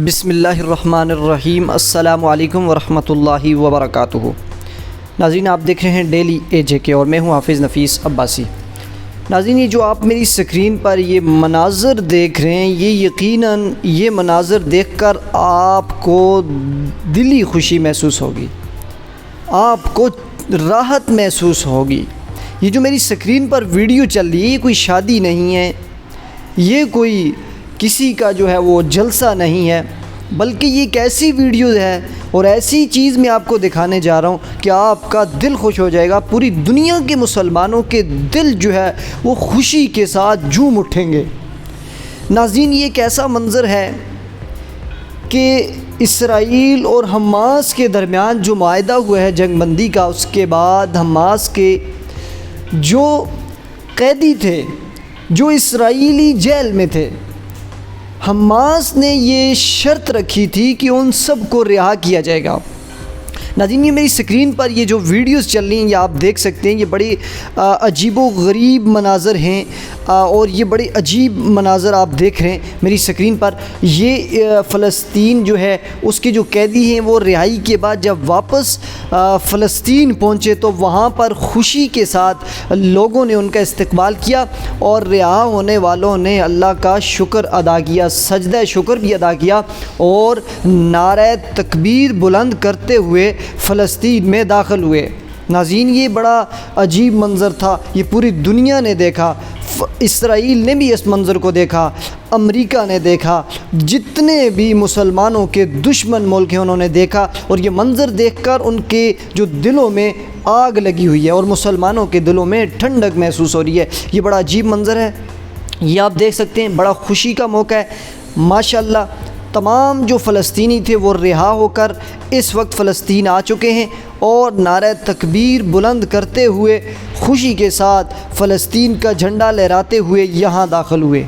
بسم اللہ الرحمن الرحیم۔ السلام علیکم ورحمۃ اللہ وبرکاتہ۔ ناظرین، آپ دیکھ رہے ہیں ڈیلی AJK اور میں ہوں حافظ نفیس عباسی۔ ناظرین، یہ جو آپ میری سکرین پر یہ مناظر دیکھ رہے ہیں، یہ یقیناً یہ مناظر دیکھ کر آپ کو دلی خوشی محسوس ہوگی، آپ کو راحت محسوس ہوگی۔ یہ جو میری سکرین پر ویڈیو چل رہی ہے، یہ کوئی شادی نہیں ہے، یہ کوئی کسی کا جو ہے وہ جلسہ نہیں ہے، بلکہ یہ ایک ایسی ویڈیو ہے اور ایسی چیز میں آپ کو دکھانے جا رہا ہوں کہ آپ کا دل خوش ہو جائے گا۔ پوری دنیا کے مسلمانوں کے دل جو ہے وہ خوشی کے ساتھ جھوم اٹھیں گے۔ ناظرین، یہ ایک ایسا منظر ہے کہ اسرائیل اور حماس کے درمیان جو معاہدہ ہوا ہے جنگ بندی کا، اس کے بعد حماس کے جو قیدی تھے، جو اسرائیلی جیل میں تھے، حماس نے یہ شرط رکھی تھی کہ ان سب کو رہا کیا جائے گا۔ ناظرین، یہ میری سکرین پر یہ جو ویڈیوز چل رہی ہیں، یہ آپ دیکھ سکتے ہیں، یہ بڑی عجیب و غریب مناظر ہیں اور یہ بڑے عجیب مناظر آپ دیکھ رہے ہیں میری سکرین پر۔ یہ فلسطین جو ہے اس کے جو قیدی ہیں، وہ رہائی کے بعد جب واپس فلسطین پہنچے تو وہاں پر خوشی کے ساتھ لوگوں نے ان کا استقبال کیا اور رہا ہونے والوں نے اللہ کا شکر ادا کیا، سجدہ شکر بھی ادا کیا اور نعرہ تکبیر بلند کرتے ہوئے فلسطین میں داخل ہوئے۔ ناظرین، یہ بڑا عجیب منظر تھا، یہ پوری دنیا نے دیکھا، اسرائیل نے بھی اس منظر کو دیکھا، امریکہ نے دیکھا، جتنے بھی مسلمانوں کے دشمن ملک ہیں انہوں نے دیکھا، اور یہ منظر دیکھ کر ان کے جو دلوں میں آگ لگی ہوئی ہے اور مسلمانوں کے دلوں میں ٹھنڈک محسوس ہو رہی ہے۔ یہ بڑا عجیب منظر ہے، یہ آپ دیکھ سکتے ہیں، بڑا خوشی کا موقع ہے۔ ماشاءاللہ تمام جو فلسطینی تھے وہ رہا ہو کر اس وقت فلسطین آ چکے ہیں اور نعرہ تکبیر بلند کرتے ہوئے خوشی کے ساتھ فلسطین کا جھنڈا لہراتے ہوئے یہاں داخل ہوئے۔